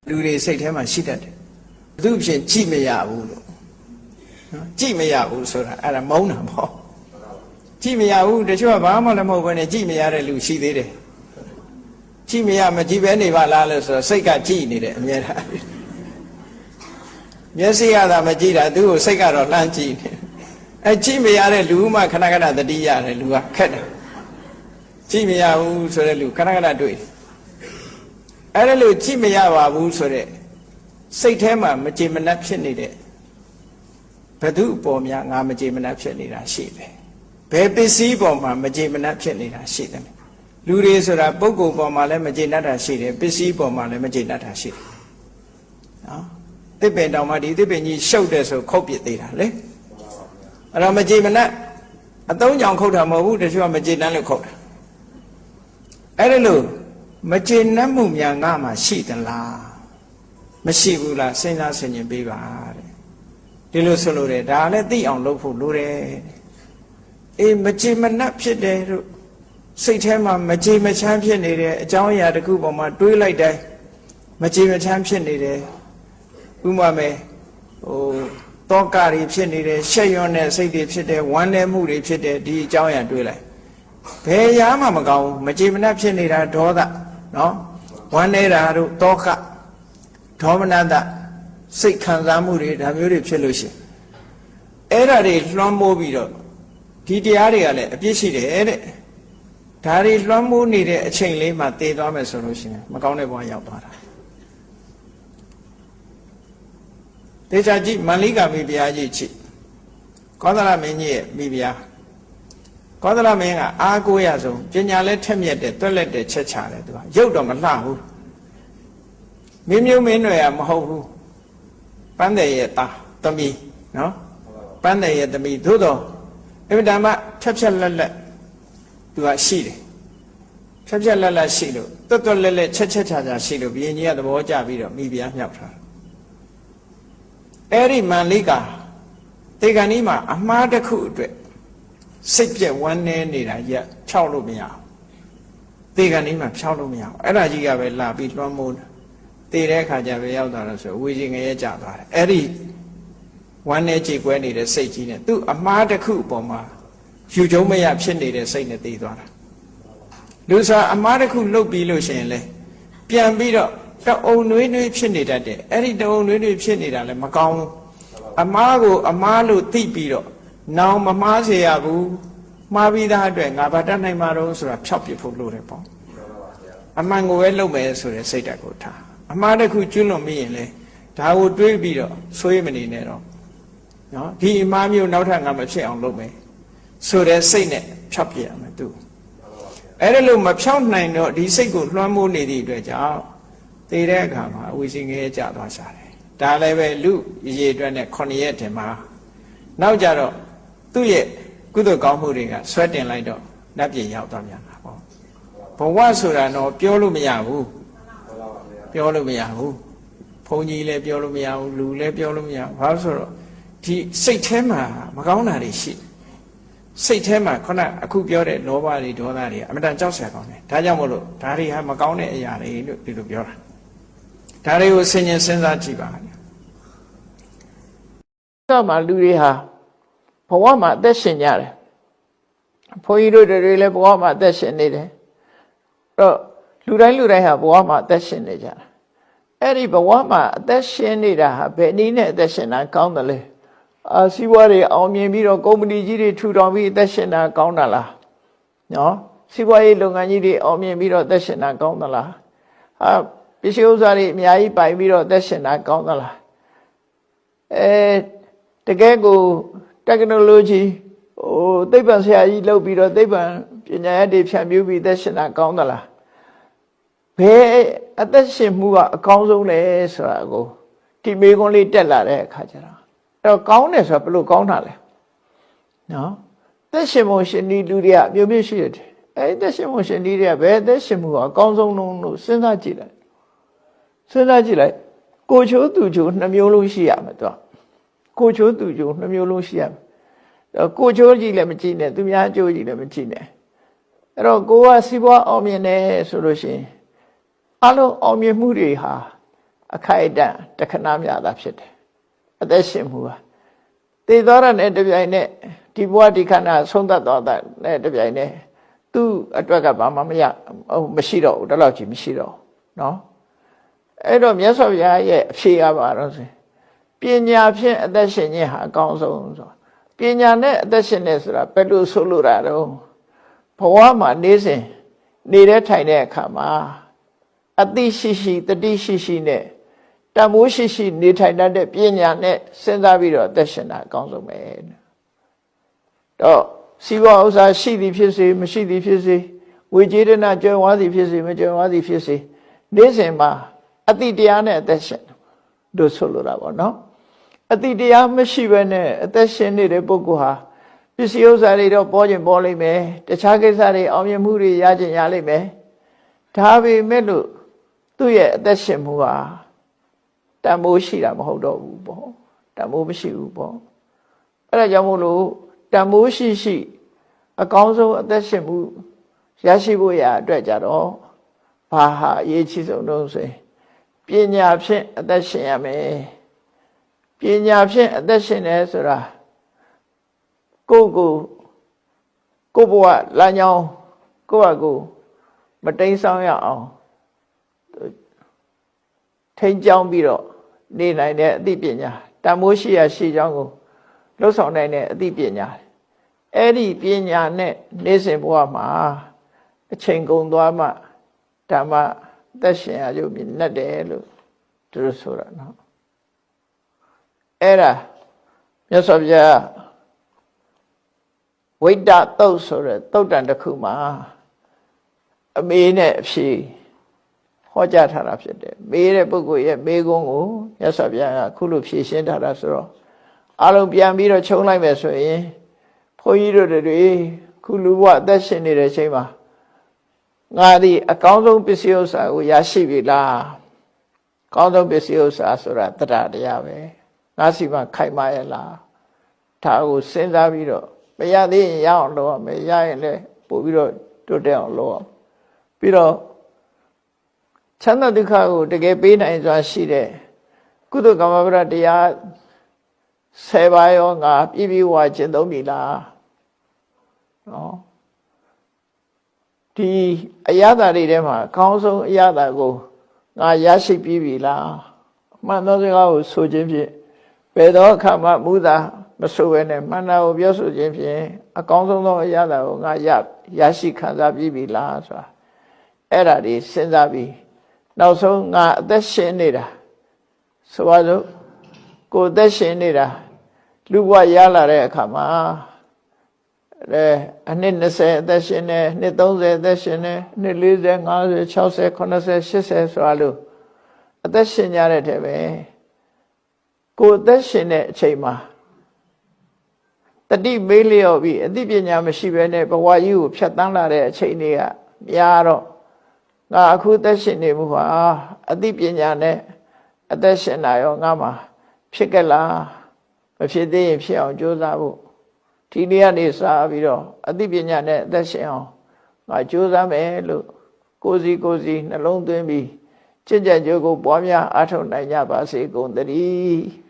လူတွေစိတ်ထဲမှာရှိတတ်တယ်ဘသူဖြစ်ကြည့်မရဘူးလို့နော်ကြည့်မရဘူးဆိုတာအဲ့ဒါမုန်းတာပေါ့ကြည့်မရဘူးတချို့ကဘာမှလည်းမဟုတ်ဘဲနဲ့ကြည့်မရတဲ့လူရှိသေးတယ်ကြည့်မရမကြည့်ပဲနေပါလားလို့ဆိုတော့စိတ်ကကြည့်နေတယ်အမြဲတမ်းမျက်စိကသာမကြည့်တာသူ့ကိုစိတ်ကတော့လှမ်းကြည့်နေအဲကြည့်မရတဲ့လူမှခဏခဏသတိရတယ်လူကခက်တယ်ကြည့်မရဘူးဆိုတဲ့လူခဏခဏတွေ့အဲ့ဒါလို့ကြည့်မရပါဘူးဆိုတဲ့စိတ်ထဲမှာမကြေမနက်ဖြစ်နေတဲ့ဘသူအပေါ်များငါမကြေမနက်ဖြစ်နေတာရှိတယ်ဘယ်ပစ္စည်းပေါ်မှာမကြေမနက်ဖြစ်နေတာရှိတယ်လူတွေဆိုတာပုဂ္ဂိုလ်ပေါ်မှာလည်းမကြေနပ်တာရှိတယ်ပစ္စည်းပေါ်မှာလည်းမကြေနပ်တာရှိတယ်နော်သစ်ပင်တောင်မှဒီသစ်ပင်ကြီးရှုပ်တယ်ဆိုခုတ်ပစ်သေးတာလေအဲ့တော့မကြေမနက်အသုံးကြောင့်ခုတ်တာမဟုတ်ဘူးတချို့ကမကြေနပ်လို့ခုတ်တာအဲ့ဒါလို့မကျေနပ်မှုများငါမှရှိသလားမရှိဘူးလားစဉ်းစားဆင်ခြင်ပေးပါတဲ့ဒီလိုဆိုလို့တယ်ဒါလည်းသိအောင်လုပ်ဖို့လိုတယ်အေးမကျေမနပ်ဖြစ်တယ်တို့စိတ်ထဲမှာမကျေမချမ်းဖြစ်နေတယ်အကြောင်းအရာတစ်ခုပေါ်မှာတွေးလိုက်တိုင်းမကျေမချမ်းဖြစ်နေတယ်ဥပမာမဲ့တောကတွေဖြစ်နေတယ်ရှက်ရွံ့တဲ့စိတ်တွေဖြစ်တယ်ဝမ်းနည်းမှုတွေဖြစ်တယ်ဒီအကြောင်းအရာတွေးလိုက်ဘယ်ရာမှမကောင်းဘူးမကျေမနပ်ဖြစ်နေတာဒေါသနော်ဝမ်းနေတာတို့တောကဒေါမနတစိတ်ခံစားမှုတွေဒါမျိုးတွေဖြစ်လို့ရှိရင်အဲ့ဒါတွေလွှမ်းမိုးပြီးတော့ဒီတရားတွေကလည်းအပြစ်ရှိတယ်တဲ့ဒါတွေလွှမ်းမိုးနေတဲ့အချိန်လေးမှာတည်သွားမယ်ဆိုလို့ရှိရင်မကောင်းတဲ့ဘဝရောက်သွားတာတေချာကြည့်မန္လိကာမိဖုရားကြီးကြည့်ကောသလမင်းကြီးရဲ့မိဖုရားကောသလမင်းကအားကိုးရဆုံးပညာလည်းထက်မြက်တယ်တွက်လက်တယ်ချက်ချတယ်သူကရုပ်တော့မလှဘူးမင်းမျိုးမင်းတွေကမဟုတ်ဘူးပန်းတယ်ရဲ့သားသမီးနော်ပန်းတယ်ရဲ့သမီးသို့တော့အမှန်တမ်းဖြတ်ဖြတ်လက်လက်သူကရှိတယ်ဖြတ်ဖြတ်လက်လက်ရှိလို့တွက်တွက်လက်လက်ချက်ချက်ချာချာရှိလို့ဘုရင်ကြီးကသဘောကျပြီးတော့မိဖုရားမြောက်ထားအဲ့ဒီမန္လိကာတေဂန်ကြီးမှာအမှားတစ်ခုအတွက်စိတ်ပြက်ဝမ်းနည်းနေတာကြီးဖြောက်လို့မရဘူးတေဂန်ကြီးမှာဖြောက်လို့မရဘူးအဲ့ဒါကြီးကပဲလာပြီးလွှမ်းမိုးတယ်တည်တဲ့အခါကျပဲရောက်သွားတော့ဆိုဝေကြီးငရဲကျသွားတယ်အဲ့ဒီဝမ်းနည်းကြေကွဲနေတဲ့စိတ်ကြီးနဲ့သူ့အမှားတစ်ခုအပေါ်မှာယူကျုံမရဖြစ်နေတဲ့စိတ်နဲ့တည်သွားတာလူစားအမှားတစ်ခုလုပ်ပြီးလို့ရှိရင်လေပြန်ပြီးတော့တအုံနွေးနွေးဖြစ်နေတတ်တယ်အဲ့ဒီတအုံနွေးနွေးဖြစ်နေတာလည်းမကောင်းဘူးအမှားကိုအမှားလို့သိပြီးတော့နောင်မမှားစေရဘူးမှားပြီးသားအတွက်ငါဘာတတ်နိုင်မှာတော့ဆိုတာဖြောက်ပြဖို့လိုတယ်ပေါ့အမှန်ကိုပဲလုပ်မယ်ဆိုတဲ့စိတ်ဓာတ်ကိုထားအမှားတစ်ခုကျွလွန်မိရင်လေဒါကိုတွေးပြီးတော့ဆွေးမနေနဲ့တော့နော်ဒီအမှားမျိုးနောက်ထပ်ငါမဖြစ်အောင်လုပ်မယ်ဆိုတဲ့စိတ်နဲ့ဖြောက်ပြရမယ်သူအဲ့ဒါလို့မဖြောက်နိုင်တော့ဒီစိတ်ကိုလွှမ်းမိုးနေသည့်အတွက်ကြောင့်တည်တဲ့အခါမှာအဝိဇ္ဇငရဲကျသွားစားတယ်ဒါလည်းပဲလူရေအတွက်နဲ့9ရက်တင်မှာနောက်ကြတော့သူ့ရဲ့ကုသိုလ်ကောင်းမှုတွေကဆွဲတင်လိုက်တော့နတ်ပြည်ရောက်သွားပြန်တာပေါ့ဘဝဆိုတာတော့ပြောလို့မရဘူးပြောလို့မရဘူးဘုန်းကြီးလည်းပြောလို့မရဘူးလူလည်းပြောလို့မရဘူးဘာလို့ဆိုတော့ဒီစိတ်ထဲမှာမကောင်းတာတွေရှိစိတ်ထဲမှာခုနအခုပြောတဲ့လောဘတွေဒေါသတွေအမှန်တန်ကြောက်စရာကောင်းတယ်ဒါကြောင့်မို့လို့ဒါတွေဟာမကောင်းတဲ့အရာတွေလို့ဒီလိုပြောတာဒါတွေကိုဆင်ញင်စဉ်းစားကြည့်ပါတော့မှလူတွေဟာဘဝမှာအသက်ရှင်ကြတယ်ဘုန်းကြီးတို့တွေလည်းဘဝမှာအသက်ရှင်နေတယ်အဲ့တော့လူတိုင်းဟာဘဝမှာအသက်ရှင်နေကြတာအဲ့ဒီဘဝမှာအသက်ရှင်နေတာဟာဘယ်နည်းနဲ့အသက်ရှင်တာကောင်းတယ်လဲစီးပွားတွေအောင်မြင်ပြီးတော့ကုမ္ပဏီကြီးတွေထူထောင်ပြီးအသက်ရှင်တာကောင်းတာလားနော်စီးပွားရေးလုပ်ငန်းကြီးတွေအောင်မြင်ပြီးတော့အသက်ရှင်တာကောင်းသလားပစ္စည်းဥစ္စာတွေအများကြီးပိုင်ပြီးတော့အသက်ရှင်တာကောင်းသလားတကယ်ကို technology သိပ္ပံဆရာကြီးလုပ်ပြီးတော့သိပ္ပံပညာရပ်တွေဖြန့်ဖြူးပြီးအသက်ရှင်တာကောင်းသလားဘယ်အသက်ရှင်မှုကအကောင်းဆုံးလဲဆိုတာကိုဒီမေခွန်းလေးတက်လာတဲ့အခါကျတော့အဲ့တော့ကောင်းတယ်ဆိုတာဘယ်လိုကောင်းတာလဲနော်သက်ရှင်မှုရှင်ဒီလူတွေကမျိုးမျိုးရှိတယ်အဲ့သက်ရှင်မှုရှင်ဒီတွေကဘယ်သက်ရှင်မှုကအကောင်းဆုံးလို့စဉ်းစားကြည့်လိုက်ကိုချိုးသူချိုးနှမျိုးလုံးရှိရမယ်တော့ကိုချိုးသူချိုးနှမျိုးလုံးရှိရမယ်ကိုချိုးကြည့်လည်းမကြည့်နဲ့သူများကြိုးကြည့်လည်းမကြည့်နဲ့အဲ့တော့ကိုကစီးပွားအောင်မြင်တယ်ဆိုလို့ရှိရင်အလုံးအောင်မြင်မှုတွေဟာ အခိုက်အတန့်တခဏမြတာဖြစ်တယ်အသက်ရှင်မှုဟာတည်သွားတဲ့တပြိုင်နက်ဒီဘဝဒီခန္ဓာဆုံးသက်သွားတဲ့တပြိုင်နက်သူ့အတွက်ကဘာမှမရှိတော့ဘူးတလောက်ကြီးမရှိတော့နော်အဲ့တော့မြတ်စွာဘုရားရဲ့အဖြေကပါတော့ဆိုပညာဖြင့်အသက်ရှင်ခြင်းဟာအကောင်းဆုံးဆိုပညာနဲ့အသက်ရှင်နေဆိုတာဘယ်လိုဆိုလိုတာတော့ဘဝမှာနေစဉ်နေတဲ့ထိုင်တဲ့အခါမှာအသိရှိရှိတတိရှိရှိနဲ့တမိုးရှိရှိနေထိုင်တတ်တဲ့ပညာနဲ့စဉ်းစားပြီးတော့အသက်ရှင်တာအကောင်းဆုံးပဲတော့စီးပွားဥစ္စာရှိသည်ဖြစ်စေမရှိသည်ဖြစ်စေဝေကျေတနာကြွယ်ဝသည်ဖြစ်စေမကြွယ်ဝသည်ဖြစ်စေနေစဉ်မှာအတိတရားနဲ့အသက်ရှင်တို့ဆိုလိုတာပေါ့နော်အတိတရားမရှိဘဲနဲ့အသက်ရှင်နေတဲ့ပုဂ္ဂိုလ်ဟာပစ္စည်းဥစ္စာတွေတော့ပေါ်ခြင်းပေါ်လိမ့်မယ်တခြားကိစ္စတွေအောင်မြင်မှုတွေရခြင်းရလိမ့်မယ်ဒါပေမဲ့လို့သူ့ရဲ့အသက်ရှင်မှုဟာတန်ဖိုးရှိတာမဟုတ်တော့ဘူးပေါ့တန်ဖိုးမရှိဘူးပေါ့အဲ့ဒါကြောင့်မို့လို့တန်ဖိုးရှိရှိအကောင်းဆုံးအသက်ရှင်မှုရရှိဖို့ရအတွက်ကြတော့ဘာဟာအရေးကြီးဆုံးလို့ဆိုရင်ပညာဖြင့်အသက်ရှင်ရမယ်ပညာဖြင့်အသက်ရှင်တယ်ဆိုတာကိုဘဝလမ်းကြောင်းကိုယ့်အကူမတိမ်ဆောင်ရအောင်ထိန်းကျောင်းပြီးတော့နေနိုင်တဲ့အသိပညာတန်ဖိုးရှိရာရှိကြောင်းကိုလှုပ်ဆောင်နိုင်တဲ့အသိပညာအဲ့ဒီပညာနဲ့နေစဉ်ဘဝမှာအချိန်ကုန်သွားမှဓမ္မသက်ရှင်ရရုပ်မြင်နဲ့တယ်လို့သူတို့ဆိုတာနော်အဲ့ဒါမြတ်စွာဘုရားဝိတ္တသုတ်ဆိုတဲ့သုတ်တန်တစ်ခုမှာအမေနဲ့အဖြေဟောကြားထားတာဖြစ်တယ်မေးတဲ့ပုဂ္ဂိုလ်ရဲ့မေးခွန်းကိုမြတ်စွာဘုရားကခုလိုဖြေရှင်းထားတာဆိုတော့အလုံးပြန်ပြီးတော့ခြုံလိုက်မယ်ဆိုရင်ဘုန်းကြီးတို့တွေခုလူဘဝအသက်ရှင်နေတဲ့အချိန်မှာငါဒီအကောင်းဆုံးပစ္စည်းဥစ္စာကိုရရှိပြီလားအကောင်းဆုံးပစ္စည်းဥစ္စာဆိုတာတရားတရားပဲငါစီမှာခိုင်မာရဲ့လားဒါကိုစဉ်းစားပြီးတော့မရသေးရင်ရအောင်လုပ်ရမယ်ရရင်လည်းပို့ပြီးတော့တိုးတက်အောင်လုပ်အောင်ပြီးတော့ချမ်းသာဒုက္ခကိုတကယ်ပေးနိုင်စွာရှိတဲ့ကုသိုလ်ကမ္မဗရတရား10ပါးရောငါပြည့်ပြည့်ဝကျင့်သုံးပြီလားနော်ဒီအရသာတွေထဲမှာအကောင်းဆုံးအရသာကိုငါရရှိပြီးပြီလားအမှန်သောစကားကိုဆိုခြင်းဖြင့်ဘယ်တော့အခါမှမူသာမဆိုဘဲနဲ့မှန်တာကိုပြောဆိုခြင်းဖြင့်အကောင်းဆုံးသောအရသာကိုငါရရှိခံစားပြီးပြီလားဆိုတာအဲ့ဒါတွေစဉ်းစားပြီးနောက်ဆုံးငါအသက်ရှင်နေတာဆိုပါစို့ကိုယ်အသက်ရှင်နေတာလူဘဝရလာတဲ့အခါမှာအနှစ်20အသက်ရှင်နေနှစ်30အသက်ရှင်နေနှစ်40 50 60 80 80ဆိုတာလို့အသက်ရှင်ကြတဲ့တဲ့ပဲကိုယ်အသက်ရှင်တဲ့အချိန်မှာတတိမေးလျော့ပြီးအသိပညာမရှိဘဲနဲ့ဘဝကြီးကိုဖြတ်တန်းလာတဲ့အချိန်တွေကများတော့ငါအခုအသက်ရှင်နေမှုဟာအသိပညာနဲ့အသက်ရှင်တာရောငါမှာဖြစ်ကြလားမဖြစ်သေးရင်ဖြစ်အောင်ကြိုးစားဖို့ဒီနေ့ကနေစပြီးတော့အသိပညာနဲ့အသက်ရှင်အောင်ငါကြိုးစားမယ်လို့ကိုယ်စီနှလုံးသွင်းပြီးကျင့်ကြံကြိုးကိုပွားများအားထုတ်နိုင်ကြပါစေကုန်သတည်း